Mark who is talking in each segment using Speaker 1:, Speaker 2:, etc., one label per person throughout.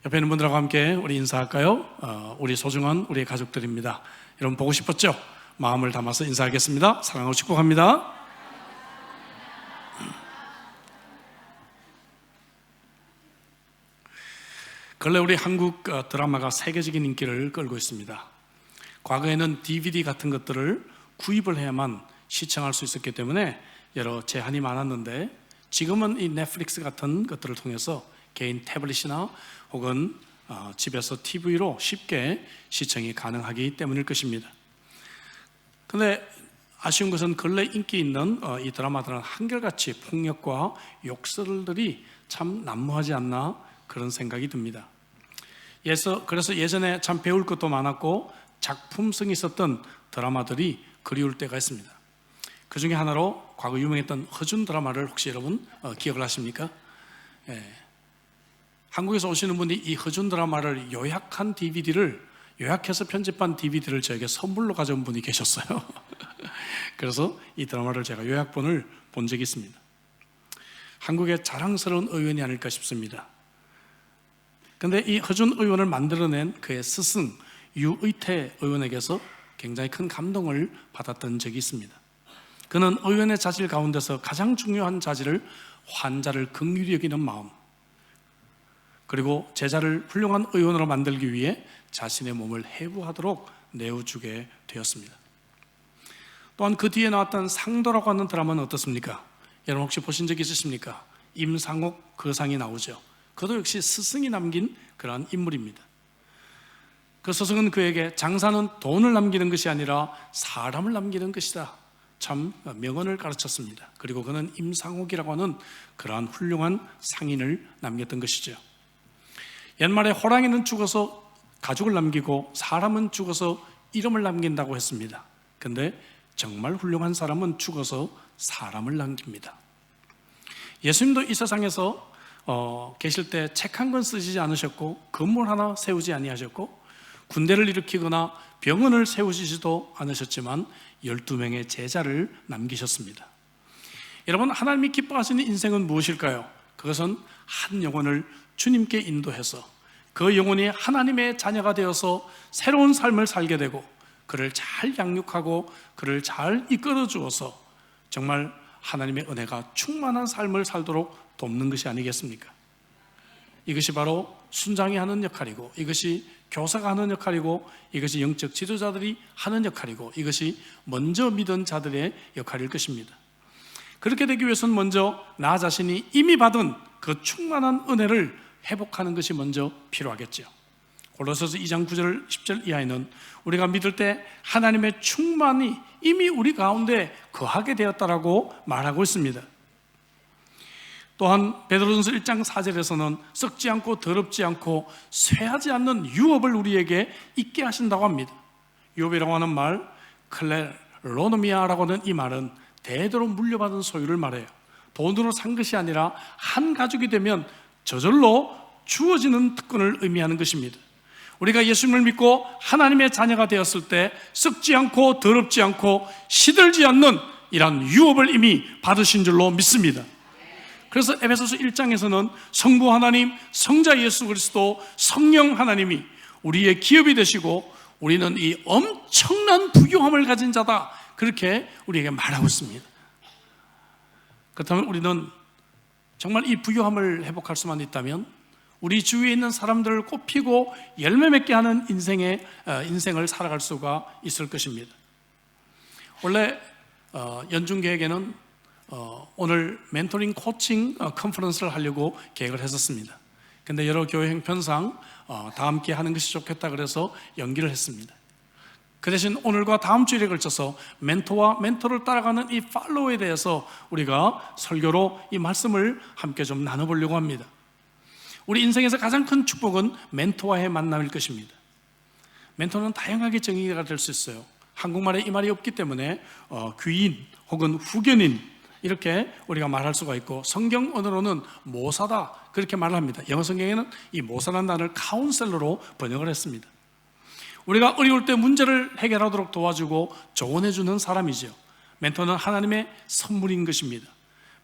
Speaker 1: 옆에 있는 분들하고 함께 우리 인사할까요? 우리 소중한 우리 가족들입니다. 여러분 보고 싶었죠? 마음을 담아서 인사하겠습니다. 사랑하고 축복합니다. 근래 우리 한국 드라마가 세계적인 인기를 끌고 있습니다. 과거에는 DVD 같은 것들을 구입을 해야만 시청할 수 있었기 때문에 여러 제한이 많았는데, 지금은 이 넷플릭스 같은 것들을 통해서 개인 태블릿이나 혹은 집에서 TV로 쉽게 시청이 가능하기 때문일 것입니다. 그런데 아쉬운 것은 근래 인기 있는 이 드라마들은 한결같이 폭력과 욕설들이 참 난무하지 않나 그런 생각이 듭니다. 그래서 예전에 참 배울 것도 많았고 작품성이 있었던 드라마들이 그리울 때가 있습니다. 그 중에 하나로 과거 유명했던 허준 드라마를 혹시 여러분 기억을 하십니까? 한국에서 오시는 분이 이 허준 드라마를 요약한 DVD를, 요약해서 편집한 DVD를 저에게 선물로 가져온 분이 계셨어요. 그래서 이 드라마를 제가 요약본을 본 적이 있습니다. 한국의 자랑스러운 의원이 아닐까 싶습니다. 그런데 이 허준 의원을 만들어낸 그의 스승 유의태 의원에게서 굉장히 큰 감동을 받았던 적이 있습니다. 그는 의원의 자질 가운데서 가장 중요한 자질을 환자를 긍휼히 여기는 마음, 그리고 제자를 훌륭한 의원으로 만들기 위해 자신의 몸을 해부하도록 내어주게 되었습니다. 또한 그 뒤에 나왔던 상도라고 하는 드라마는 어떻습니까? 여러분 혹시 보신 적 있으십니까? 임상옥 거상이 나오죠. 그도 역시 스승이 남긴 그러한 인물입니다. 그 스승은 그에게 장사는 돈을 남기는 것이 아니라 사람을 남기는 것이다, 참 명언을 가르쳤습니다. 그리고 그는 임상옥이라고 하는 그러한 훌륭한 상인을 남겼던 것이죠. 옛말에 호랑이는 죽어서 가죽을 남기고 사람은 죽어서 이름을 남긴다고 했습니다. 그런데 정말 훌륭한 사람은 죽어서 사람을 남깁니다. 예수님도 이 세상에서 계실 때 책 한 권 쓰시지 않으셨고, 건물 하나 세우지 아니하셨고, 군대를 일으키거나 병원을 세우시지도 않으셨지만 12명의 제자를 남기셨습니다. 여러분, 하나님이 기뻐하시는 인생은 무엇일까요? 그것은 한 영혼을 주님께 인도해서 그 영혼이 하나님의 자녀가 되어서 새로운 삶을 살게 되고, 그를 잘 양육하고 그를 잘 이끌어 주어서 정말 하나님의 은혜가 충만한 삶을 살도록 돕는 것이 아니겠습니까? 이것이 바로 순장이 하는 역할이고, 이것이 교사가 하는 역할이고, 이것이 영적 지도자들이 하는 역할이고, 이것이 먼저 믿은 자들의 역할일 것입니다. 그렇게 되기 위해서는 먼저 나 자신이 이미 받은 그 충만한 은혜를 회복하는 것이 먼저 필요하겠죠. 골로새서 2장 9절 10절 이하에는 우리가 믿을 때 하나님의 충만이 이미 우리 가운데 거하게 되었다라고 말하고 있습니다. 또한 베드로전서 1장 4절에서는 썩지 않고 더럽지 않고 쇠하지 않는 유업을 우리에게 있게 하신다고 합니다. 유업이라고 하는 말, 클레로노미아라고 하는 이 말은 대대로 물려받은 소유를 말해요. 돈으로 산 것이 아니라 한 가족이 되면 저절로 주어지는 특권을 의미하는 것입니다. 우리가 예수님을 믿고 하나님의 자녀가 되었을 때 썩지 않고 더럽지 않고 시들지 않는 이런 유업을 이미 받으신 줄로 믿습니다. 그래서 에베소서 1장에서는 성부 하나님, 성자 예수 그리스도, 성령 하나님이 우리의 기업이 되시고 우리는 이 엄청난 부유함을 가진 자다, 그렇게 우리에게 말하고 있습니다. 그렇다면 우리는 정말 이 부유함을 회복할 수만 있다면 우리 주위에 있는 사람들을 꽃피고 열매 맺게 하는 인생을 살아갈 수가 있을 것입니다. 원래 연중계획에는 오늘 멘토링 코칭 컨퍼런스를 하려고 계획을 했었습니다. 근데 여러 교회 형편상 다 함께 하는 것이 좋겠다 그래서 연기를 했습니다. 그 대신 오늘과 다음 주일에 걸쳐서 멘토와 멘토를 따라가는 이 팔로우에 대해서 우리가 설교로 이 말씀을 함께 좀 나눠보려고 합니다. 우리 인생에서 가장 큰 축복은 멘토와의 만남일 것입니다. 멘토는 다양하게 정의가 될 수 있어요. 한국말에 이 말이 없기 때문에 귀인 혹은 후견인 이렇게 우리가 말할 수가 있고, 성경 언어로는 모사다 그렇게 말을 합니다. 영어 성경에는 이 모사라는 단어를 카운셀러로 번역을 했습니다. 우리가 어려울 때 문제를 해결하도록 도와주고 조언해주는 사람이죠. 멘토는 하나님의 선물인 것입니다.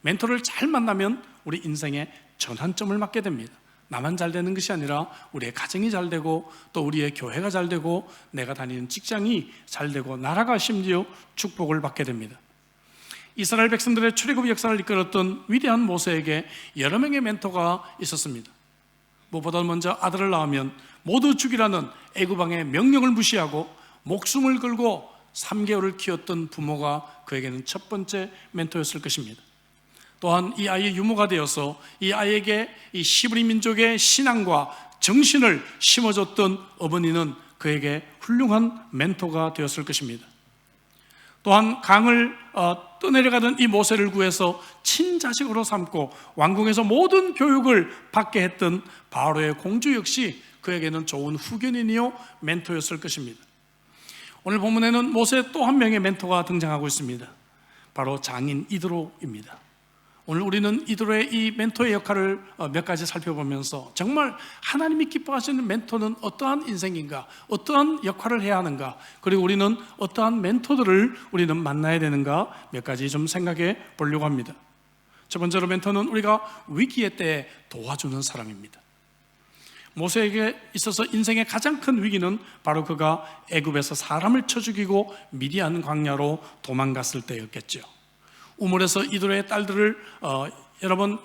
Speaker 1: 멘토를 잘 만나면 우리 인생의 전환점을 맞게 됩니다. 나만 잘 되는 것이 아니라 우리의 가정이 잘 되고 또 우리의 교회가 잘 되고 내가 다니는 직장이 잘 되고 나라가 심지어 축복을 받게 됩니다. 이스라엘 백성들의 출애굽 역사를 이끌었던 위대한 모세에게 여러 명의 멘토가 있었습니다. 무엇보다 먼저 아들을 낳으면 모두 죽이라는 애굽 왕의 명령을 무시하고 목숨을 걸고 3개월을 키웠던 부모가 그에게는 첫 번째 멘토였을 것입니다. 또한 이 아이의 유모가 되어서 이 아이에게 이 시브리 민족의 신앙과 정신을 심어줬던 어머니는 그에게 훌륭한 멘토가 되었을 것입니다. 또한 강을 떠내려가던 이 모세를 구해서 친자식으로 삼고 왕궁에서 모든 교육을 받게 했던 바로의 공주 역시 그에게는 좋은 후견인이요 멘토였을 것입니다. 오늘 본문에는 모세의 또 한 명의 멘토가 등장하고 있습니다. 바로 장인 이드로입니다. 오늘 우리는 이드로의 이 멘토의 역할을 몇 가지 살펴보면서 정말 하나님이 기뻐하시는 멘토는 어떠한 인생인가, 어떠한 역할을 해야 하는가, 그리고 우리는 어떠한 멘토들을 우리는 만나야 되는가 몇 가지 좀 생각해 보려고 합니다. 첫 번째로 멘토는 우리가 위기의 때에 도와주는 사람입니다. 모세에게 있어서 인생의 가장 큰 위기는 바로 그가 애굽에서 사람을 쳐 죽이고 미디안 광야로 도망갔을 때였겠죠. 우물에서 이드로의 딸들을 여러 번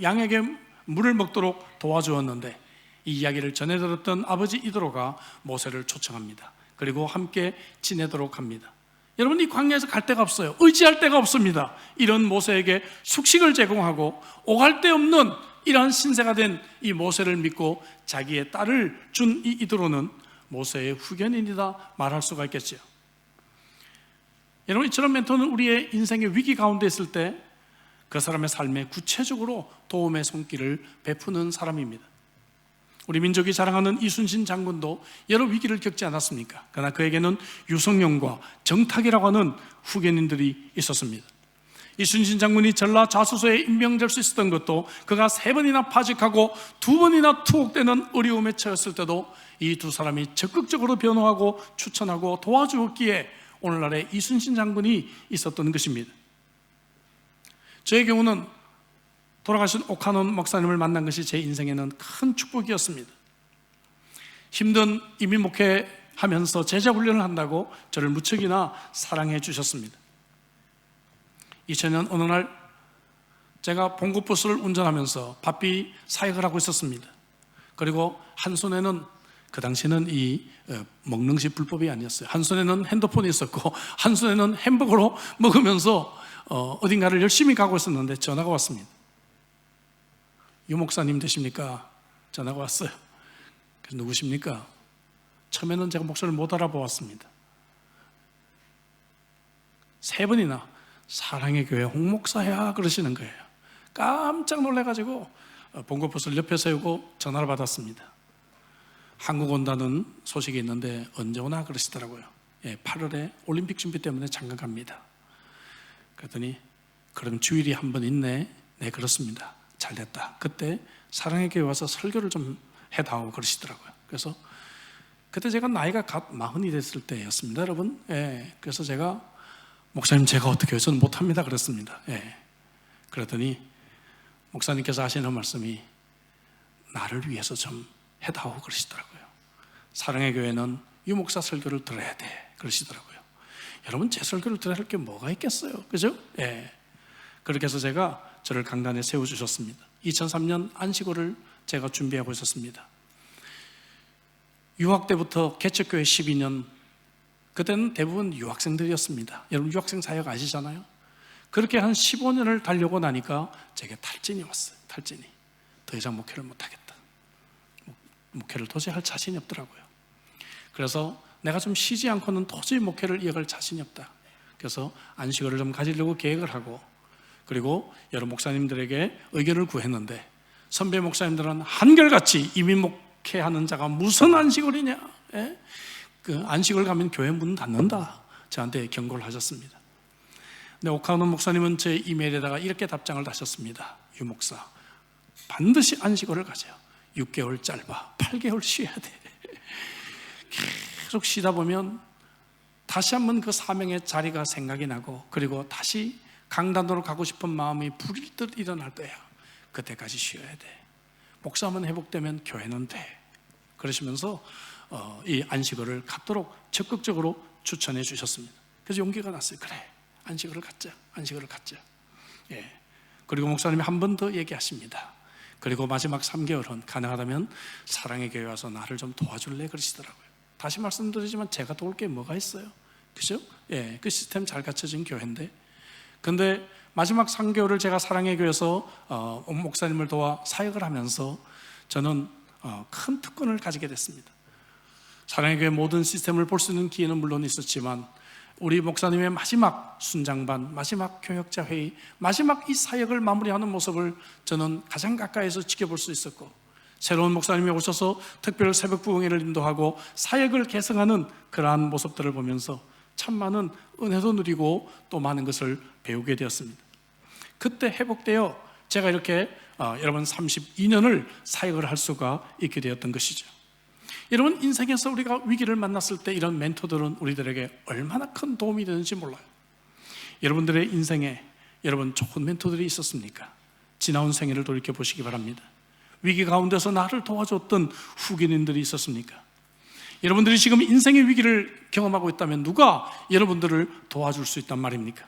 Speaker 1: 양에게 물을 먹도록 도와주었는데 이 이야기를 전해 들었던 아버지 이드로가 모세를 초청합니다. 그리고 함께 지내도록 합니다. 여러분, 이 광야에서 갈 데가 없어요. 의지할 데가 없습니다. 이런 모세에게 숙식을 제공하고 오갈 데 없는 이러한 신세가 된 이 모세를 믿고 자기의 딸을 준 이 이드로는 모세의 후견인이다 말할 수가 있겠죠. 여러분, 이처럼 멘토는 우리의 인생의 위기 가운데 있을 때 그 사람의 삶에 구체적으로 도움의 손길을 베푸는 사람입니다. 우리 민족이 자랑하는 이순신 장군도 여러 위기를 겪지 않았습니까? 그러나 그에게는 유성룡과 정탁이라고 하는 후견인들이 있었습니다. 이순신 장군이 전라자수소에 임명될 수 있었던 것도 그가 3번이나 파직하고 2번이나 투옥되는 어려움에 처했을 때도 이 두 사람이 적극적으로 변호하고 추천하고 도와주었기에 오늘날의 이순신 장군이 있었던 것입니다. 저의 경우는 돌아가신 오카논 목사님을 만난 것이 제 인생에는 큰 축복이었습니다. 힘든 이민 목회하면서 제자 훈련을 한다고 저를 무척이나 사랑해 주셨습니다. 2000년 어느 날 제가 봉고버스를 운전하면서 바삐 사역을 하고 있었습니다. 그리고 한 손에는 그 당시에는 이 먹는 것이 불법이 아니었어요. 한 손에는 핸드폰이 있었고 한 손에는 햄버거로 먹으면서 어딘가를 열심히 가고 있었는데 전화가 왔습니다. 유 목사님 되십니까? 전화가 왔어요. 그래서 누구십니까? 처음에는 제가 목소리를 못 알아보았습니다. 3번이나 사랑의 교회 홍 목사야 그러시는 거예요. 깜짝 놀라가지고 봉고버스를 옆에 세우고 전화를 받았습니다. 한국 온다는 소식이 있는데 언제 오나 그러시더라고요. 8월에 올림픽 준비 때문에 잠깐 갑니다. 그랬더니 그럼 주일이 한 번 있네. 네, 그렇습니다. 잘 됐다. 그때 사랑의 교회 와서 설교를 좀 해다오 그러시더라고요. 그래서 그때 제가 나이가 갓 40이 됐을 때였습니다, 여러분. 그래서 제가 목사님 제가 어떻게 해요? 저는 못합니다 그랬습니다. 그랬더니 목사님께서 하시는 말씀이 나를 위해서 좀 해다오 그러시더라고요. 사랑의 교회는 유 목사 설교를 들어야 돼 그러시더라고요. 여러분, 제 설교를 들어야 할 게 뭐가 있겠어요, 그죠? 그렇게 해서 제가 저를 강단에 세워주셨습니다. 2003년 안식월을 제가 준비하고 있었습니다. 유학 때부터 개척교회 12년, 그때는 대부분 유학생들이었습니다. 여러분, 유학생 사역 아시잖아요? 그렇게 한 15년을 달려고 나니까 제게 탈진이 왔어요. 탈진이. 더 이상 목회를 못하겠다. 목회를 도저히 할 자신이 없더라고요. 그래서 내가 좀 쉬지 않고는 도저히 목회를 이어갈 자신이 없다. 그래서 안식월을 좀 가지려고 계획을 하고, 그리고 여러 목사님들에게 의견을 구했는데 선배 목사님들은 한결같이 이민 목회하는 자가 무슨 안식월이냐, 그 안식월 가면 교회 문 닫는다, 저한테 경고를 하셨습니다. 근데 오카노 목사님은 제 이메일에다가 이렇게 답장을 하셨습니다. 유 목사, 반드시 안식월을 가져요. 6개월 짧아, 8개월 쉬어야 돼. 계속 쉬다 보면 다시 한번 그 사명의 자리가 생각이 나고, 그리고 다시 강단으로 가고 싶은 마음이 불일 듯 일어날 때야. 그때까지 쉬어야 돼. 목사만 회복되면 교회는 돼. 그러시면서 이 안식일을 갖도록 적극적으로 추천해 주셨습니다. 그래서 용기가 났어요. 그래, 안식일을 갖자. 안식일을 갖자. 예. 그리고 목사님이 한 번 더 얘기하십니다. 그리고 마지막 3개월은 가능하다면 사랑의 교회 와서 나를 좀 도와줄래? 그러시더라고요. 다시 말씀드리지만 제가 도울 게 뭐가 있어요? 그죠? 예, 그 시스템 잘 갖춰진 교회인데. 근데 마지막 3개월을 제가 사랑의 교회에서 목사님을 도와 사역을 하면서 저는 큰 특권을 가지게 됐습니다. 사랑의 교회 모든 시스템을 볼 수 있는 기회는 물론 있었지만 우리 목사님의 마지막 순장반, 마지막 교역자 회의, 마지막 이 사역을 마무리하는 모습을 저는 가장 가까이서 지켜볼 수 있었고, 새로운 목사님이 오셔서 특별 새벽 부흥회를 인도하고 사역을 개성하는 그러한 모습들을 보면서 참 많은 은혜도 누리고 또 많은 것을 배우게 되었습니다. 그때 회복되어 제가 이렇게 여러분 32년을 사역을 할 수가 있게 되었던 것이죠. 여러분, 인생에서 우리가 위기를 만났을 때 이런 멘토들은 우리들에게 얼마나 큰 도움이 되는지 몰라요. 여러분들의 인생에 여러분 좋은 멘토들이 있었습니까? 지나온 생애를 돌이켜 보시기 바랍니다. 위기 가운데서 나를 도와줬던 후견인들이 있었습니까? 여러분들이 지금 인생의 위기를 경험하고 있다면 누가 여러분들을 도와줄 수 있단 말입니까?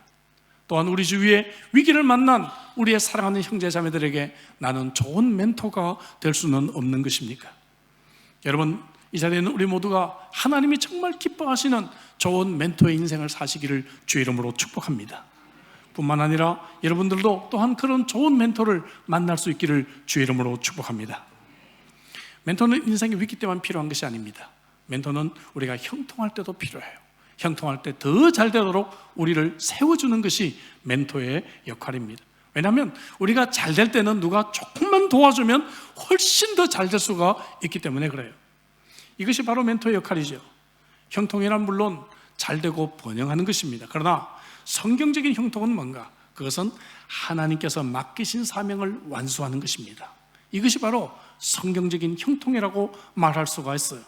Speaker 1: 또한 우리 주위에 위기를 만난 우리의 사랑하는 형제 자매들에게 나는 좋은 멘토가 될 수는 없는 것입니까? 여러분, 이 자리에는 우리 모두가 하나님이 정말 기뻐하시는 좋은 멘토의 인생을 사시기를 주의 이름으로 축복합니다. 뿐만 아니라 여러분들도 또한 그런 좋은 멘토를 만날 수 있기를 주의 이름으로 축복합니다. 멘토는 인생의 위기 때만 필요한 것이 아닙니다. 멘토는 우리가 형통할 때도 필요해요. 형통할 때 더 잘 되도록 우리를 세워주는 것이 멘토의 역할입니다. 왜냐하면 우리가 잘 될 때는 누가 조금만 도와주면 훨씬 더 잘 될 수가 있기 때문에 그래요. 이것이 바로 멘토의 역할이죠. 형통이란 물론 잘되고 번영하는 것입니다. 그러나 성경적인 형통은 뭔가? 그것은 하나님께서 맡기신 사명을 완수하는 것입니다. 이것이 바로 성경적인 형통이라고 말할 수가 있어요.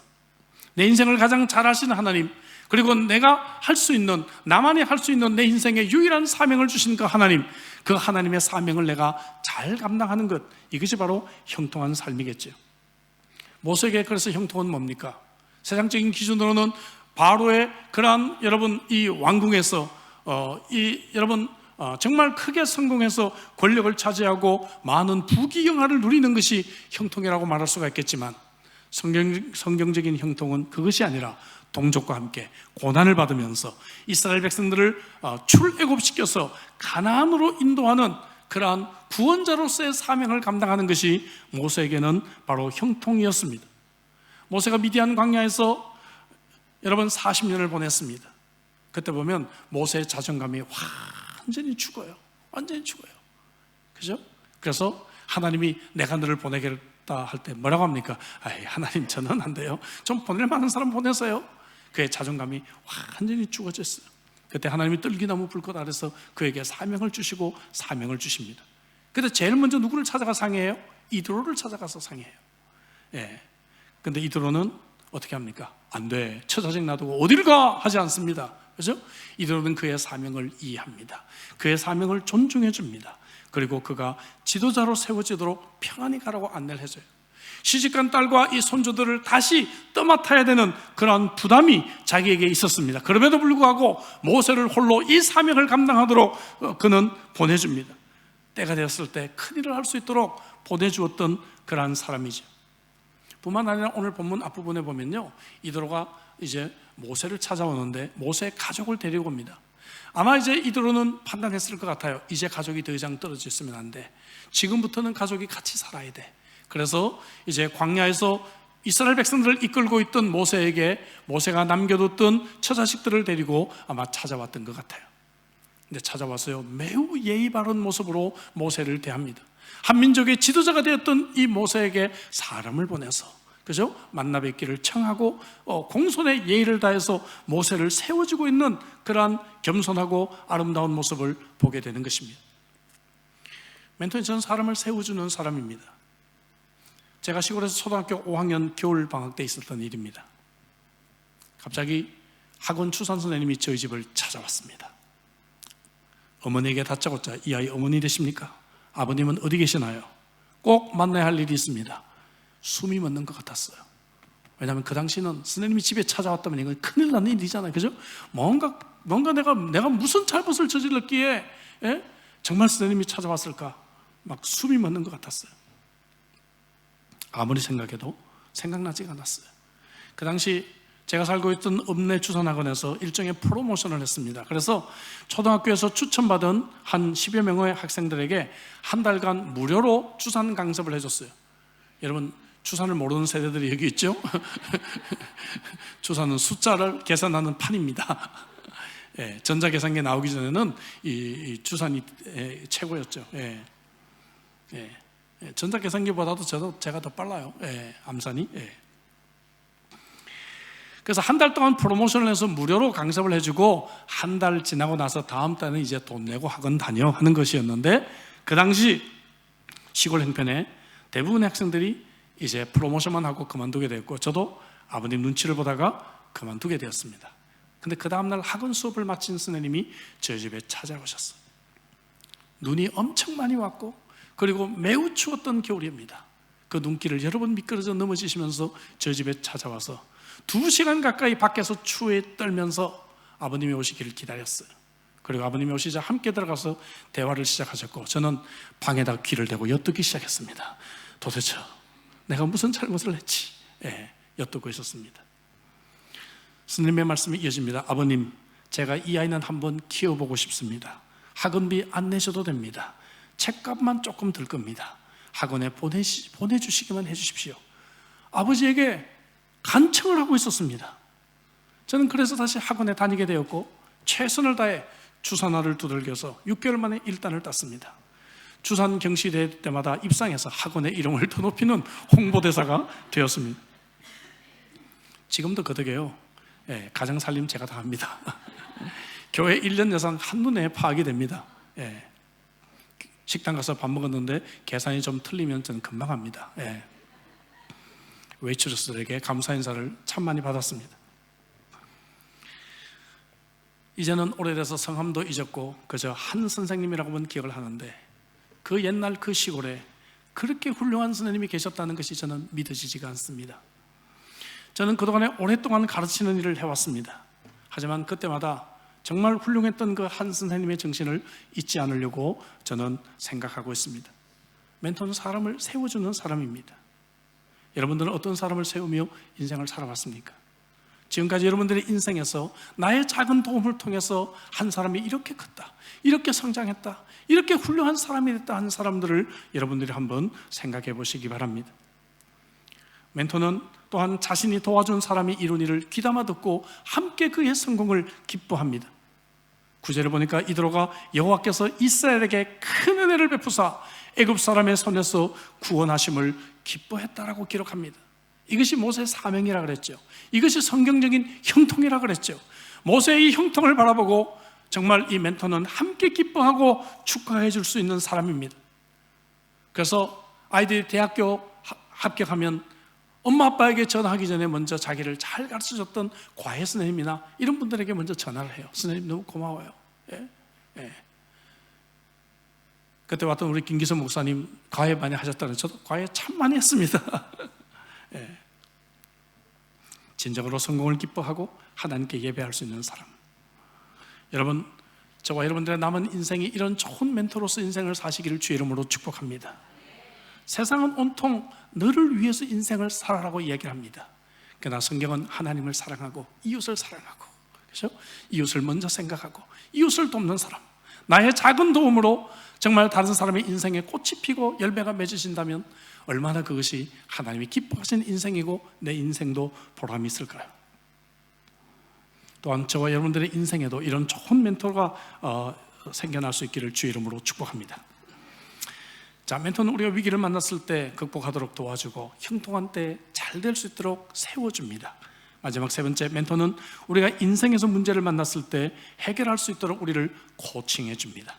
Speaker 1: 내 인생을 가장 잘 아시는 하나님, 그리고 내가 할 수 있는, 나만이 할 수 있는 내 인생의 유일한 사명을 주신 그 하나님, 그 하나님의 사명을 내가 잘 감당하는 것, 이것이 바로 형통한 삶이겠죠. 모세에게 그래서 형통은 뭡니까? 세상적인 기준으로는 바로의 그러한 여러분 이 왕궁에서 정말 크게 성공해서 권력을 차지하고 많은 부귀영화를 누리는 것이 형통이라고 말할 수가 있겠지만, 성경적인 형통은 그것이 아니라 동족과 함께 고난을 받으면서 이스라엘 백성들을 출애굽시켜서 가나안으로 인도하는 그러한 구원자로서의 사명을 감당하는 것이 모세에게는 바로 형통이었습니다. 모세가 미디안 광야에서 여러분 40년을 보냈습니다. 그때 보면 모세의 자존감이 완전히 죽어요. 완전히 죽어요. 그죠? 그래서 하나님이 내가 너를 보내겠다 할 때 뭐라고 합니까? 아이, 하나님 저는 안 돼요. 좀 보낼 만한 사람 보내세요. 그의 자존감이 완전히 죽어졌어요. 그때 하나님이 뜰기나무 불꽃 아래서 그에게 사명을 주시고 사명을 주십니다. 그때 제일 먼저 누구를 찾아가 상해해요? 이드로를 찾아가서 상해해요. 예. 근데 이드로는 어떻게 합니까? 안 돼. 처자식 놔두고 어딜 가? 하지 않습니다. 그죠? 이드로는 그의 사명을 이해합니다. 그의 사명을 존중해 줍니다. 그리고 그가 지도자로 세워지도록 평안히 가라고 안내를 해줘요. 시집간 딸과 이 손주들을 다시 떠맡아야 되는 그런 부담이 자기에게 있었습니다. 그럼에도 불구하고 모세를 홀로 이 사명을 감당하도록 그는 보내줍니다. 때가 되었을 때 큰일을 할 수 있도록 보내주었던 그러한 사람이죠. 뿐만 아니라 오늘 본문 앞부분에 보면요, 이드로가 이제 모세를 찾아오는데 모세의 가족을 데리고 옵니다. 아마 이제 이드로는 판단했을 것 같아요. 이제 가족이 더 이상 떨어져 있으면 안 돼. 지금부터는 가족이 같이 살아야 돼. 그래서 이제 광야에서 이스라엘 백성들을 이끌고 있던 모세에게 모세가 남겨뒀던 처자식들을 데리고 아마 찾아왔던 것 같아요. 근데 찾아와서요, 매우 예의 바른 모습으로 모세를 대합니다. 한 민족의 지도자가 되었던 이 모세에게 사람을 보내서, 그죠? 만나 뵙기를 청하고 공손의 예의를 다해서 모세를 세워주고 있는 그러한 겸손하고 아름다운 모습을 보게 되는 것입니다. 멘토는 저는 사람을 세워주는 사람입니다. 제가 시골에서 초등학교 5학년 겨울 방학 때 있었던 일입니다. 갑자기 학원 추산 선생님이 저희 집을 찾아왔습니다. 어머니에게 다짜고짜 이 아이 어머니 되십니까? 아버님은 어디 계시나요? 꼭 만나야 할 일이 있습니다. 숨이 멎는 것 같았어요. 왜냐하면 그 당시는 스님이 집에 찾아왔다면 이건 큰일 나는 일이잖아요. 그죠? 뭔가 내가 무슨 잘못을 저질렀기에 정말 스님이 찾아왔을까? 막 숨이 멎는 것 같았어요. 아무리 생각해도 생각나지가 않았어요. 그 당시 제가 살고 있던 읍내 주산학원에서 일종의 프로모션을 했습니다. 그래서 초등학교에서 추천받은 한 10여 명의 학생들에게 한 달간 무료로 주산 강습을 해줬어요. 여러분, 주산을 모르는 세대들이 여기 있죠? 주산은 숫자를 계산하는 판입니다. 예, 전자계산기 나오기 전에는 이 주산이 최고였죠. 전자계산기보다도 제가 더 빨라요. 암산이. 그래서 한 달 동안 프로모션을 해서 무료로 강습을 해주고 한 달 지나고 나서 다음 달은 이제 돈 내고 학원 다녀 하는 것이었는데, 그 당시 시골 형편에 대부분의 학생들이 이제 프로모션만 하고 그만두게 되었고, 저도 아버님 눈치를 보다가 그만두게 되었습니다. 근데 그 다음날 학원 수업을 마친 스님이 저희 집에 찾아오셨어요. 눈이 엄청 많이 왔고, 그리고 매우 추웠던 겨울입니다. 그 눈길을 여러 번 미끄러져 넘어지시면서 저희 집에 찾아와서 2시간 가까이 밖에서 추위에 떨면서 아버님이 오시기를 기다렸어요. 그리고 아버님이 오시자 함께 들어가서 대화를 시작하셨고, 저는 방에다 귀를 대고 엿듣기 시작했습니다. 도대체 내가 무슨 잘못을 했지? 엿듣고 있었습니다. 스님의 말씀이 이어집니다. 아버님, 제가 이 아이는 한번 키워보고 싶습니다. 학원비 안 내셔도 됩니다. 책값만 조금 들 겁니다. 학원에 보내주시기만 해주십시오. 아버지에게 간청을 하고 있었습니다. 저는 그래서 다시 학원에 다니게 되었고, 최선을 다해 주산화를 두들겨서 6개월 만에 1단을 땄습니다. 주산 경시대 때마다 입상해서 학원의 이름을 더 높이는 홍보대사가 되었습니다. 지금도 거덕해요. 가정 살림 제가 다 합니다. 교회 1년 예산 한눈에 파악이 됩니다. 식당 가서 밥 먹었는데 계산이 좀 틀리면 저는 금방 합니다. 웨이트레스들에게 감사 인사를 참 많이 받았습니다. 이제는 오래돼서 성함도 잊었고 그저 한 선생님이라고만 기억을 하는데, 그 옛날 그 시골에 그렇게 훌륭한 선생님이 계셨다는 것이 저는 믿어지지가 않습니다. 저는 그동안에 오랫동안 가르치는 일을 해왔습니다. 하지만 그때마다 정말 훌륭했던 그 한 선생님의 정신을 잊지 않으려고 저는 생각하고 있습니다. 멘토는 사람을 세워주는 사람입니다. 여러분들은 어떤 사람을 세우며 인생을 살아왔습니까? 지금까지 여러분들의 인생에서 나의 작은 도움을 통해서 한 사람이 이렇게 컸다, 이렇게 성장했다, 이렇게 훌륭한 사람이 됐다 하는 사람들을 여러분들이 한번 생각해 보시기 바랍니다. 멘토는 또한 자신이 도와준 사람이 이룬 일을 귀담아 듣고 함께 그의 성공을 기뻐합니다. 9절에 보니까 이드로가 여호와께서 이스라엘에게 큰 은혜를 베푸사 애굽 사람의 손에서 구원하심을 기뻐했다라고 기록합니다. 이것이 모세의 사명이라 그랬죠. 이것이 성경적인 형통이라 그랬죠. 모세의 형통을 바라보고 정말 이 멘토는 함께 기뻐하고 축하해 줄 수 있는 사람입니다. 그래서 아이들이 대학교 합격하면 엄마 아빠에게 전화하기 전에 먼저 자기를 잘 가르쳐줬던 과외 선생님이나 이런 분들에게 먼저 전화를 해요. 선생님 너무 고마워요. 그때 왔던 우리 김기성 목사님 과외 많이 하셨다는, 저도 과외 참 많이 했습니다. 진정으로 성공을 기뻐하고 하나님께 예배할 수 있는 사람. 여러분, 저와 여러분들의 남은 인생이 이런 좋은 멘토로서 인생을 사시기를 주의 이름으로 축복합니다. 세상은 온통 너를 위해서 인생을 살아라고 이야기를 합니다. 그러나 성경은 하나님을 사랑하고 이웃을 사랑하고, 그렇죠? 이웃을 먼저 생각하고 이웃을 돕는 사람, 나의 작은 도움으로 정말 다른 사람의 인생에 꽃이 피고 열매가 맺어진다면 얼마나 그것이 하나님이 기뻐하시는 인생이고 내 인생도 보람이 있을까요? 또한 저와 여러분들의 인생에도 이런 좋은 멘토가 생겨날 수 있기를 주의 이름으로 축복합니다. 자, 멘토는 우리가 위기를 만났을 때 극복하도록 도와주고 형통한 때 잘 될 수 있도록 세워줍니다. 마지막 세 번째, 멘토는 우리가 인생에서 문제를 만났을 때 해결할 수 있도록 우리를 코칭해 줍니다.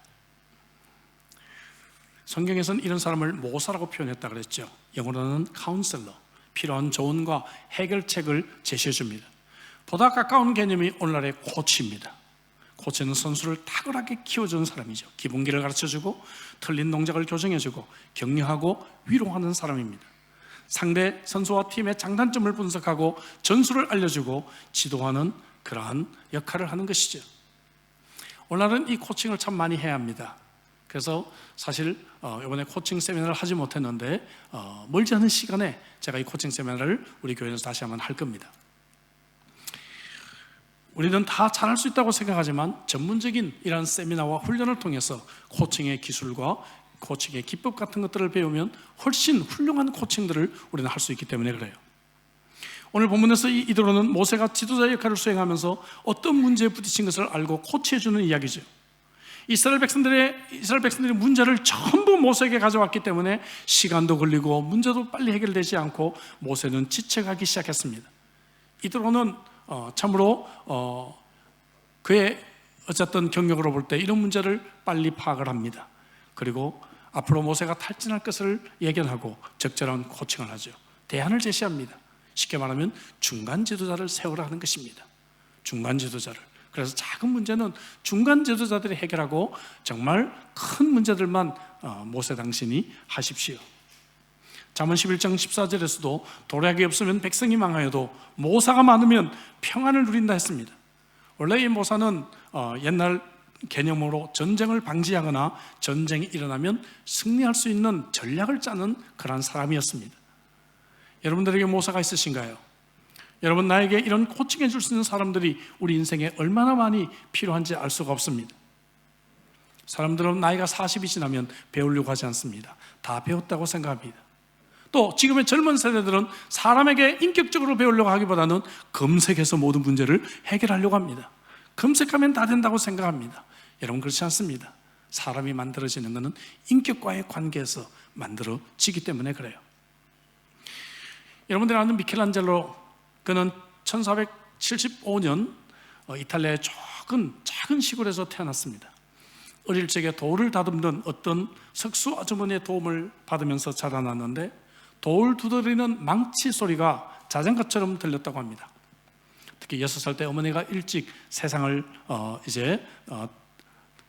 Speaker 1: 성경에서는 이런 사람을 모사라고 표현했다 그랬죠. 영어로는 카운셀러, 필요한 조언과 해결책을 제시해 줍니다. 보다 가까운 개념이 오늘날의 코치입니다. 코치는 선수를 탁월하게 키워주는 사람이죠. 기본기를 가르쳐주고 틀린 동작을 교정해주고 격려하고 위로하는 사람입니다. 상대 선수와 팀의 장단점을 분석하고 전술을 알려주고 지도하는 그러한 역할을 하는 것이죠. 오늘날은 이 코칭을 참 많이 해야 합니다. 그래서 사실 이번에 코칭 세미나를 하지 못했는데 멀지 않은 시간에 제가 이 코칭 세미나를 우리 교회에서 다시 한번 할 겁니다. 우리는 다 잘할 수 있다고 생각하지만 전문적인 이런 세미나와 훈련을 통해서 코칭의 기술과 코칭의 기법 같은 것들을 배우면 훨씬 훌륭한 코칭들을 우리는 할 수 있기 때문에 그래요. 오늘 본문에서 이드로는 모세가 지도자 역할을 수행하면서 어떤 문제에 부딪힌 것을 알고 코치해주는 이야기죠. 이스라엘 백성들이 문제를 전부 모세에게 가져왔기 때문에 시간도 걸리고 문제도 빨리 해결되지 않고 모세는 지쳐가기 시작했습니다. 이드로는 참으로 그의 어쨌든 경력으로 볼 때 이런 문제를 빨리 파악을 합니다. 그리고 앞으로 모세가 탈진할 것을 예견하고 적절한 코칭을 하죠. 대안을 제시합니다. 쉽게 말하면 중간 지도자를 세우라 하는 것입니다. 중간 지도자를. 그래서 작은 문제는 중간 지도자들이 해결하고 정말 큰 문제들만 모세 당신이 하십시오. 잠언 11장 14절에서도 도략이 없으면 백성이 망하여도 모사가 많으면 평안을 누린다 했습니다. 원래 이 모사는 옛날 개념으로 전쟁을 방지하거나 전쟁이 일어나면 승리할 수 있는 전략을 짜는 그런 사람이었습니다. 여러분들에게 모사가 있으신가요? 여러분, 나에게 이런 코칭해 줄 수 있는 사람들이 우리 인생에 얼마나 많이 필요한지 알 수가 없습니다. 사람들은 나이가 40이 지나면 배우려고 하지 않습니다. 다 배웠다고 생각합니다. 또 지금의 젊은 세대들은 사람에게 인격적으로 배우려고 하기보다는 검색해서 모든 문제를 해결하려고 합니다. 검색하면 다 된다고 생각합니다. 여러분, 그렇지 않습니다. 사람이 만들어지는 것은 인격과의 관계에서 만들어지기 때문에 그래요. 여러분들이 아는 미켈란젤로, 그는 1475년 이탈리아의 작은 시골에서 태어났습니다. 어릴 적에 돌을 다듬는 어떤 석수 아주머니의 도움을 받으면서 자라났는데 돌 두드리는 망치 소리가 자전거처럼 들렸다고 합니다. 특히 6살 때 어머니가 일찍 세상을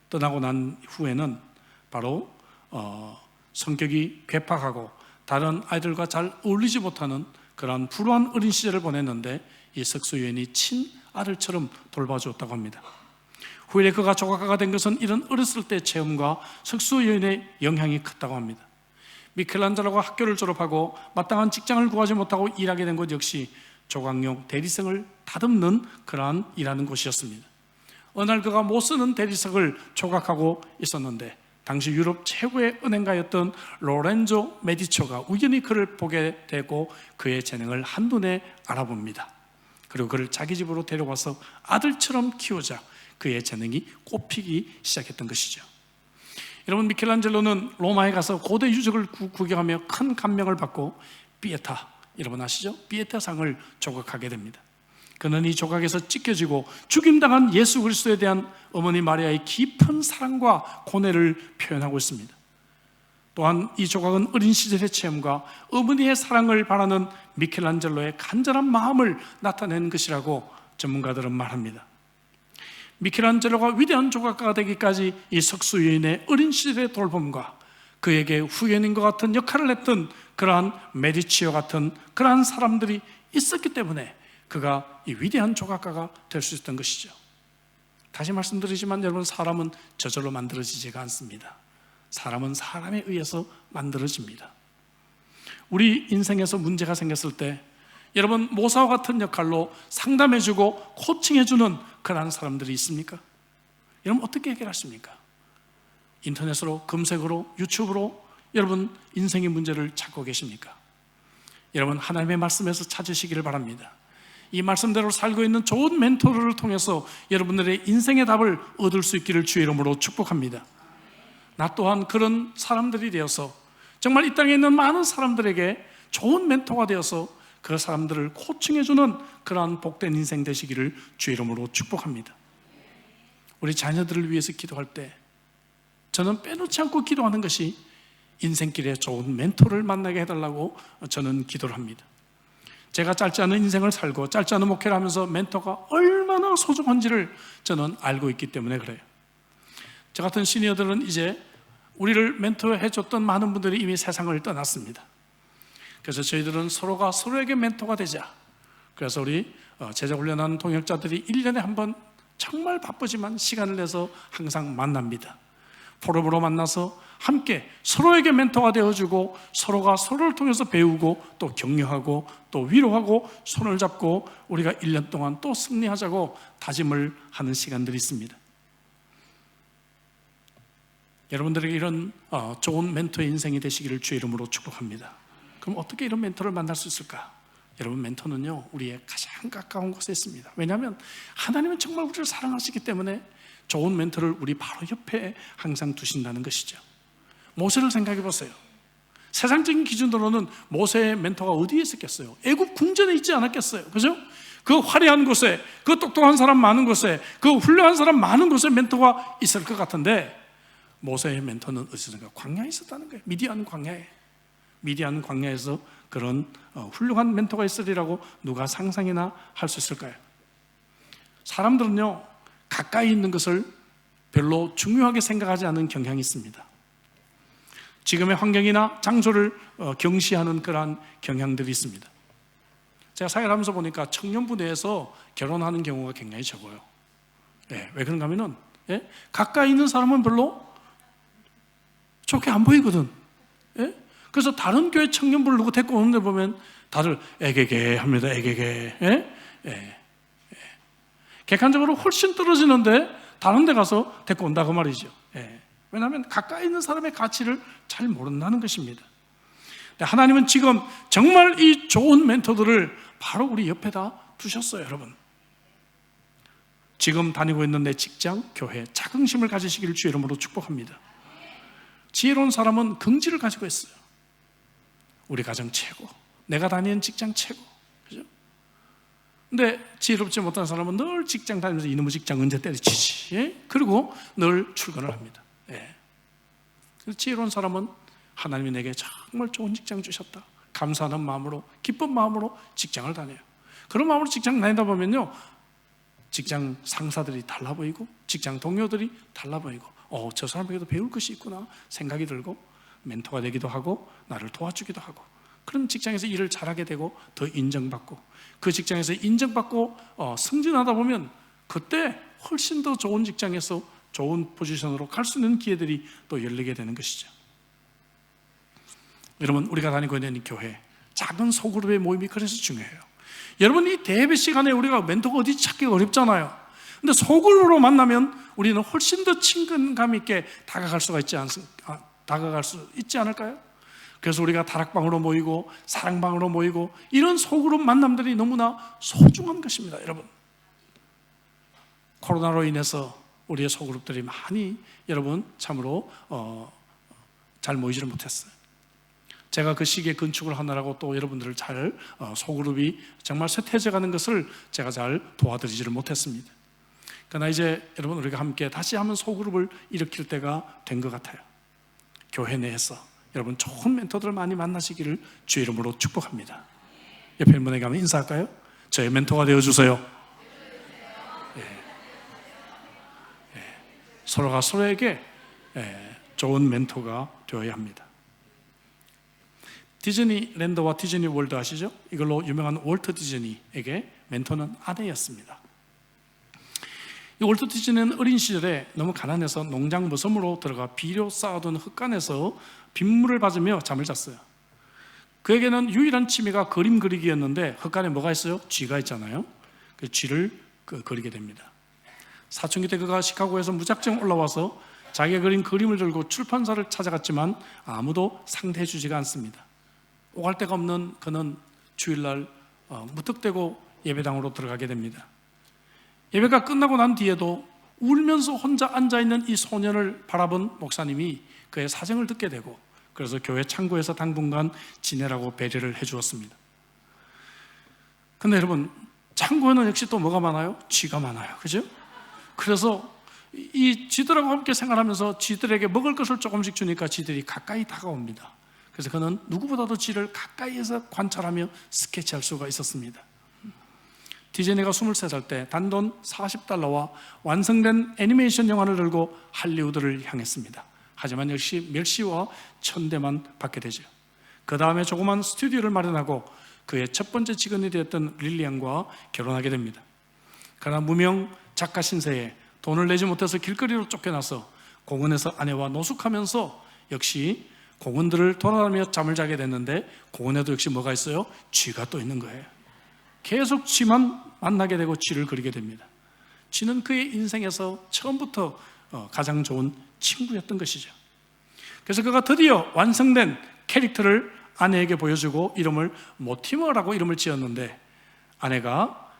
Speaker 1: 떠나고 난 후에는 바로 성격이 괴팍하고 다른 아이들과 잘 어울리지 못하는 그런 불우한 어린 시절을 보냈는데 이 석수 여인이 친아들처럼 돌봐주었다고 합니다. 후에 그가 조각가가 된 것은 이런 어렸을 때 체험과 석수 여인의 영향이 컸다고 합니다. 미켈란젤로가 학교를 졸업하고 마땅한 직장을 구하지 못하고 일하게 된 곳 역시 조각용 대리석을 다듬는 그러한 일하는 곳이었습니다. 어느 날 그가 못 쓰는 대리석을 조각하고 있었는데 당시 유럽 최고의 은행가였던 로렌조 메디초가 우연히 그를 보게 되고 그의 재능을 한눈에 알아봅니다. 그리고 그를 자기 집으로 데려와서 아들처럼 키우자 그의 재능이 꽃피기 시작했던 것이죠. 여러분, 미켈란젤로는 로마에 가서 고대 유적을 구경하며 큰 감명을 받고 피에타, 여러분 아시죠? 피에타상을 조각하게 됩니다. 그는 이 조각에서 찢겨지고 죽임당한 예수 그리스도에 대한 어머니 마리아의 깊은 사랑과 고뇌를 표현하고 있습니다. 또한 이 조각은 어린 시절의 체험과 어머니의 사랑을 바라는 미켈란젤로의 간절한 마음을 나타낸 것이라고 전문가들은 말합니다. 미켈란젤로가 위대한 조각가가 되기까지 이 석수 여인의 어린 시절의 돌봄과 그에게 후연인과 같은 역할을 했던 그러한 메디치오 같은 그러한 사람들이 있었기 때문에 그가 이 위대한 조각가가 될 수 있었던 것이죠. 다시 말씀드리지만 여러분, 사람은 저절로 만들어지지가 않습니다. 사람은 사람에 의해서 만들어집니다. 우리 인생에서 문제가 생겼을 때 여러분, 모사와 같은 역할로 상담해주고 코칭해주는 그러한 사람들이 있습니까? 여러분, 어떻게 해결하십니까? 인터넷으로, 검색으로, 유튜브로 여러분 인생의 문제를 찾고 계십니까? 여러분, 하나님의 말씀에서 찾으시기를 바랍니다. 이 말씀대로 살고 있는 좋은 멘토를 통해서 여러분들의 인생의 답을 얻을 수 있기를 주의 이름으로 축복합니다. 나 또한 그런 사람들이 되어서 정말 이 땅에 있는 많은 사람들에게 좋은 멘토가 되어서 그 사람들을 코칭해주는 그러한 복된 인생 되시기를 주의 이름으로 축복합니다. 우리 자녀들을 위해서 기도할 때 저는 빼놓지 않고 기도하는 것이 인생길에 좋은 멘토를 만나게 해달라고 저는 기도를 합니다. 제가 짧지 않은 인생을 살고 짧지 않은 목회를 하면서 멘토가 얼마나 얼마나 소중한지를 저는 알고 있기 때문에 그래요. 저 같은 시니어들은 이제 우리를 멘토해줬던 많은 분들이 이미 세상을 떠났습니다. 그래서 저희들은 서로가 서로에게 멘토가 되자. 그래서 우리 제자훈련하는 동역자들이 1년에 한 번 정말 바쁘지만 시간을 내서 항상 만납니다. 포럼으로 만나서 함께 서로에게 멘토가 되어주고 서로가 서로를 통해서 배우고 또 격려하고 또 위로하고 손을 잡고 우리가 1년 동안 또 승리하자고 다짐을 하는 시간들이 있습니다. 여러분들에게 이런 좋은 멘토의 인생이 되시기를 주의 이름으로 축복합니다. 그럼 어떻게 이런 멘토를 만날 수 있을까? 여러분, 멘토는요 우리의 가장 가까운 곳에 있습니다. 왜냐하면 하나님은 정말 우리를 사랑하시기 때문에 좋은 멘토를 우리 바로 옆에 항상 두신다는 것이죠. 모세를 생각해 보세요. 세상적인 기준으로는 모세의 멘토가 어디에 있었겠어요? 애굽 궁전에 있지 않았겠어요? 그죠? 그 화려한 곳에, 그 똑똑한 사람 많은 곳에, 그 훌륭한 사람 많은 곳에 멘토가 있을 것 같은데 모세의 멘토는 어디서든가 광야에 있었다는 거예요. 미디안 광야에서 그런 훌륭한 멘토가 있으리라고 누가 상상이나 할 수 있을까요? 사람들은요 가까이 있는 것을 별로 중요하게 생각하지 않는 경향이 있습니다. 지금의 환경이나 장소를 경시하는 그러한 경향들이 있습니다. 제가 사회를 하면서 보니까 청년부 내에서 결혼하는 경우가 굉장히 적어요. 왜 그런가 하면은 가까이 있는 사람은 별로 좋게 안 보이거든. 그래서 다른 교회 청년부를 누구 데리고 오는데 보면 다들 애게게 합니다. 애게게. 객관적으로 훨씬 떨어지는데 다른 데 가서 데리고 온다 그 말이죠. 왜냐하면 가까이 있는 사람의 가치를 잘 모른다는 것입니다. 하나님은 지금 정말 이 좋은 멘토들을 바로 우리 옆에다 두셨어요. 여러분, 지금 다니고 있는 내 직장, 교회, 자긍심을 가지시기를 주의 이름으로 축복합니다. 지혜로운 사람은 긍지를 가지고 있어요. 우리 가정 최고, 내가 다니는 직장 최고, 그죠? 근데 지혜롭지 못한 사람은 늘 직장 다니면서 이놈의 직장 언제 때려치지? 그리고 늘 출근을 합니다. 지혜로운 사람은 하나님이 내게 정말 좋은 직장 주셨다, 감사하는 마음으로, 기쁜 마음으로 직장을 다녀요. 그런 마음으로 직장 다니다 보면요 직장 상사들이 달라 보이고 직장 동료들이 달라 보이고 저 사람에게도 배울 것이 있구나 생각이 들고 멘토가 되기도 하고 나를 도와주기도 하고, 그런 직장에서 일을 잘하게 되고 더 인정받고, 그 직장에서 인정받고 승진하다 보면 그때 훨씬 더 좋은 직장에서 좋은 포지션으로 갈 수 있는 기회들이 또 열리게 되는 것이죠. 여러분, 우리가 다니고 있는 이 교회, 작은 소그룹의 모임이 그래서 중요해요. 여러분, 이 대회 시간에 우리가 멘토가 어디 찾기가 어렵잖아요. 근데 소그룹으로 만나면 우리는 훨씬 더 친근감 있게 다가갈 수 있지 않을까요? 그래서 우리가 다락방으로 모이고 사랑방으로 모이고 이런 소그룹 만남들이 너무나 소중한 것입니다. 여러분, 코로나로 인해서 우리의 소그룹들이 많이 여러분 참으로 잘 모이지를 못했어요. 제가 그 시기에 건축을 하느라고 또 여러분들을 잘 소그룹이 정말 쇠퇴해져가는 것을 제가 잘 도와드리지를 못했습니다. 그러나 이제 여러분, 우리가 함께 다시 한번 소그룹을 일으킬 때가 된 것 같아요. 교회 내에서 여러분 좋은 멘토들을 많이 만나시기를 주의 이름으로 축복합니다. 옆에 있는 분에게 한번 인사할까요? 저의 멘토가 되어주세요. 서로가 서로에게 좋은 멘토가 되어야 합니다. 디즈니랜드와 디즈니 월드 아시죠? 이걸로 유명한 월트 디즈니에게 멘토는 아내였습니다. 이 월트 디즈니는 어린 시절에 너무 가난해서 농장 모섬으로 들어가 비료 쌓아둔 흙간에서 빗물을 받으며 잠을 잤어요. 그에게는 유일한 취미가 그림 그리기였는데 흙간에 뭐가 있어요? 쥐가 있잖아요. 그 쥐를 그리게 됩니다. 사춘기 때 그가 시카고에서 무작정 올라와서 자기가 그린 그림을 들고 출판사를 찾아갔지만 아무도 상대해 주지가 않습니다. 오갈 데가 없는 그는 주일날 무턱대고 예배당으로 들어가게 됩니다. 예배가 끝나고 난 뒤에도 울면서 혼자 앉아있는 이 소년을 바라본 목사님이 그의 사정을 듣게 되고, 그래서 교회 창고에서 당분간 지내라고 배려를 해주었습니다. 근데 여러분, 창고에는 역시 또 뭐가 많아요? 쥐가 많아요. 그죠? 그래서 이 쥐들하고 함께 생활하면서 쥐들에게 먹을 것을 조금씩 주니까 쥐들이 가까이 다가옵니다. 그래서 그는 누구보다도 쥐를 가까이에서 관찰하며 스케치할 수가 있었습니다. 디즈니가 23살 때 단돈 $40와 완성된 애니메이션 영화를 들고 할리우드를 향했습니다. 하지만 역시 멸시와 천대만 받게 되죠. 그 다음에 조그만 스튜디오를 마련하고 그의 첫 번째 직원이 되었던 릴리안과 결혼하게 됩니다. 그러나 무명 작가 신세에 돈을 내지 못해서 길거리로 쫓겨나서 공원에서 아내와 노숙하면서 역시 공원들을 돌아다니며 잠을 자게 됐는데, 공원에도 역시 뭐가 있어요? 쥐가 또 있는 거예요. 계속 쥐만 만나게 되고 쥐를 그리게 됩니다. 쥐는 그의 인생에서 처음부터 가장 좋은 친구였던 것이죠. 그래서 그가 드디어 완성된 캐릭터를 아내에게 보여주고 이름을 모티머라고 이름을 지었는데, 아내가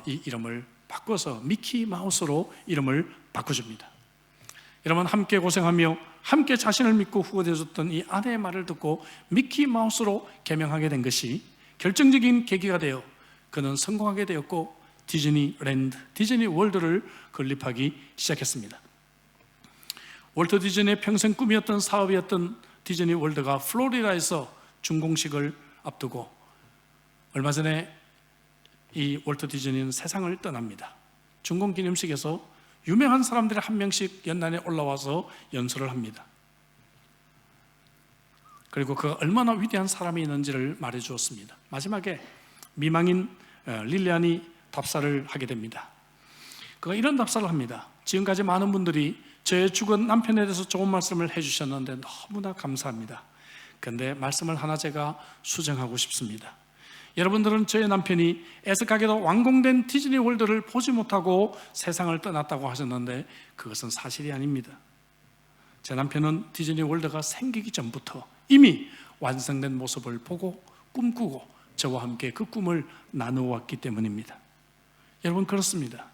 Speaker 1: 이 이름을 바꿔서 미키 마우스로 이름을 바꿔줍니다. 여러분, 함께 고생하며 함께 자신을 믿고 후원해줬던 이 아내의 말을 듣고 미키 마우스로 개명하게 된 것이 결정적인 계기가 되어 그는 성공하게 되었고 디즈니랜드, 디즈니 월드를 건립하기 시작했습니다. 월트 디즈니의 평생 꿈이었던 사업이었던 디즈니 월드가 플로리다에서 준공식을 앞두고 얼마 전에 이 월트 디즈니는 세상을 떠납니다. 준공기념식에서 유명한 사람들이 한 명씩 연단에 올라와서 연설을 합니다. 그리고 그가 얼마나 위대한 사람이 있는지를 말해 주었습니다. 마지막에 미망인 릴리안이 답사를 하게 됩니다. 그가 이런 답사를 합니다. 지금까지 많은 분들이 저의 죽은 남편에 대해서 좋은 말씀을 해주셨는데 너무나 감사합니다. 그런데 말씀을 하나 제가 수정하고 싶습니다. 여러분들은 저의 남편이 애석하게도 완공된 디즈니 월드를 보지 못하고 세상을 떠났다고 하셨는데 그것은 사실이 아닙니다. 제 남편은 디즈니 월드가 생기기 전부터 이미 완성된 모습을 보고 꿈꾸고 저와 함께 그 꿈을 나누어왔기 때문입니다. 여러분, 그렇습니다.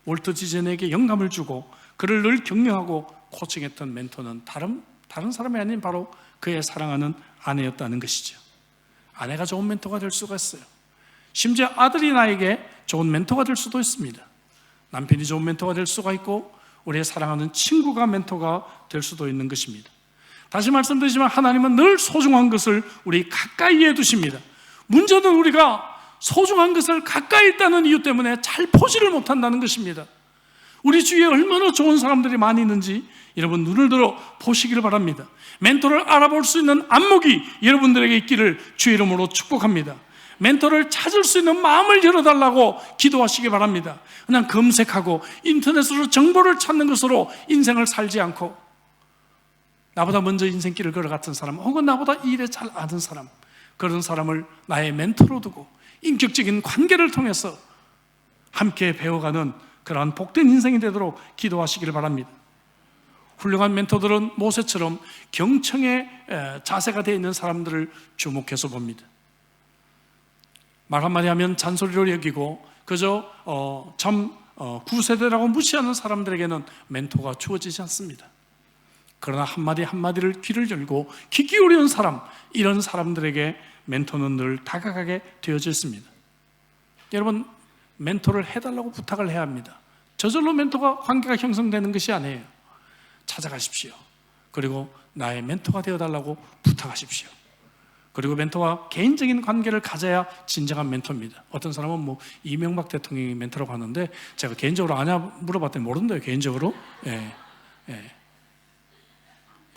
Speaker 1: 월트 디즈니에게 영감을 주고 그를 늘 격려하고 코칭했던 멘토는 다른 사람이 아닌 바로 그의 사랑하는 아내였다는 것이죠. 아내가 좋은 멘토가 될 수가 있어요. 심지어 아들이 나에게 좋은 멘토가 될 수도 있습니다. 남편이 좋은 멘토가 될 수가 있고 우리의 사랑하는 친구가 멘토가 될 수도 있는 것입니다. 다시 말씀드리지만 하나님은 늘 소중한 것을 우리 가까이에 두십니다. 문제는 우리가 소중한 것을 가까이 있다는 이유 때문에 잘 보지를 못한다는 것입니다. 우리 주위에 얼마나 좋은 사람들이 많이 있는지 여러분 눈을 들어 보시기를 바랍니다. 멘토를 알아볼 수 있는 안목이 여러분들에게 있기를 주의 이름으로 축복합니다. 멘토를 찾을 수 있는 마음을 열어달라고 기도하시기 바랍니다. 그냥 검색하고 인터넷으로 정보를 찾는 것으로 인생을 살지 않고 나보다 먼저 인생길을 걸어갔던 사람 혹은 나보다 이 일에 잘 아는 사람, 그런 사람을 나의 멘토로 두고 인격적인 관계를 통해서 함께 배워가는 그러한 복된 인생이 되도록 기도하시기를 바랍니다. 훌륭한 멘토들은 모세처럼 경청의 자세가 되어 있는 사람들을 주목해서 봅니다. 말 한마디 하면 잔소리로 여기고 그저 구세대라고 무시하는 사람들에게는 멘토가 주어지지 않습니다. 그러나 한마디 한마디를 귀를 열고 귀 기울이는 사람, 이런 사람들에게 멘토는 늘 다가가게 되어져 있습니다. 여러분, 멘토를 해달라고 부탁을 해야 합니다. 저절로 멘토가 관계가 형성되는 것이 아니에요. 찾아가십시오. 그리고 나의 멘토가 되어달라고 부탁하십시오. 그리고 멘토와 개인적인 관계를 가져야 진정한 멘토입니다. 어떤 사람은 이명박 대통령이 멘토라고 하는데 제가 개인적으로 아냐 물어봤더니 모른대요. 개인적으로.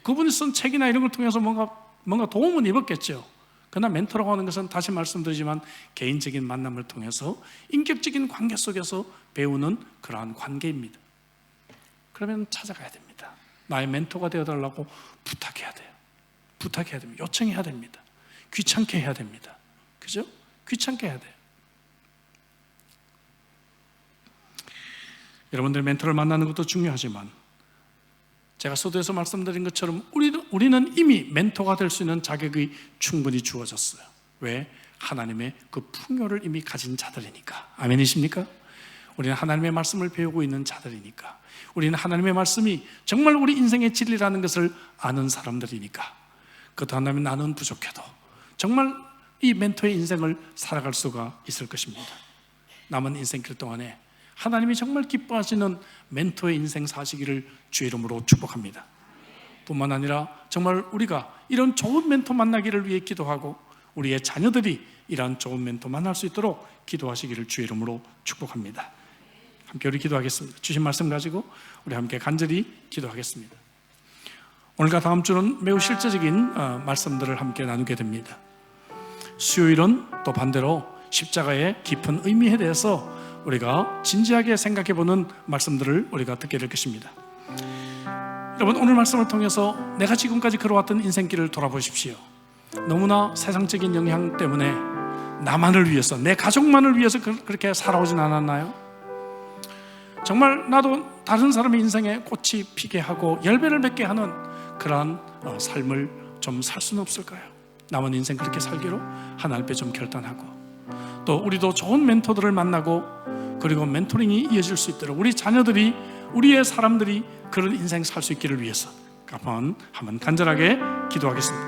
Speaker 1: 그분이 쓴 책이나 이런 걸 통해서 뭔가 도움은 입었겠죠. 그러나 멘토라고 하는 것은 다시 말씀드리지만 개인적인 만남을 통해서 인격적인 관계 속에서 배우는 그러한 관계입니다. 그러면 찾아가야 됩니다. 나의 멘토가 되어달라고 부탁해야 돼요. 부탁해야 됩니다. 요청해야 됩니다. 귀찮게 해야 됩니다. 그죠? 귀찮게 해야 돼요. 여러분들 멘토를 만나는 것도 중요하지만 제가 서두에서 말씀드린 것처럼 우리는 이미 멘토가 될 수 있는 자격이 충분히 주어졌어요. 왜? 하나님의 그 풍요를 이미 가진 자들이니까. 아멘이십니까? 우리는 하나님의 말씀을 배우고 있는 자들이니까. 우리는 하나님의 말씀이 정말 우리 인생의 진리라는 것을 아는 사람들이니까. 그것도 하나님 나는 부족해도 정말 이 멘토의 인생을 살아갈 수가 있을 것입니다. 남은 인생길 동안에 하나님이 정말 기뻐하시는 멘토의 인생 사시기를 주의 이름으로 축복합니다. 뿐만 아니라 정말 우리가 이런 좋은 멘토 만나기를 위해 기도하고 우리의 자녀들이 이러한 좋은 멘토 만날 수 있도록 기도하시기를 주의 이름으로 축복합니다. 함께 우리 기도하겠습니다. 주신 말씀 가지고 우리 함께 간절히 기도하겠습니다. 오늘과 다음 주는 매우 실제적인 말씀들을 함께 나누게 됩니다. 수요일은 또 반대로 십자가의 깊은 의미에 대해서 우리가 진지하게 생각해보는 말씀들을 우리가 듣게 될 것입니다. 여러분, 오늘 말씀을 통해서 내가 지금까지 걸어왔던 인생길을 돌아보십시오. 너무나 세상적인 영향 때문에 나만을 위해서, 내 가족만을 위해서 그렇게 살아오진 않았나요? 정말 나도 다른 사람의 인생에 꽃이 피게 하고 열매를 맺게 하는 그러한 삶을 좀 살 수는 없을까요? 남은 인생 그렇게 살기로 하나님께 좀 결단하고, 또 우리도 좋은 멘토들을 만나고 그리고 멘토링이 이어질 수 있도록 우리 자녀들이, 우리의 사람들이 그런 인생 살 수 있기를 위해서 한번 간절하게 기도하겠습니다.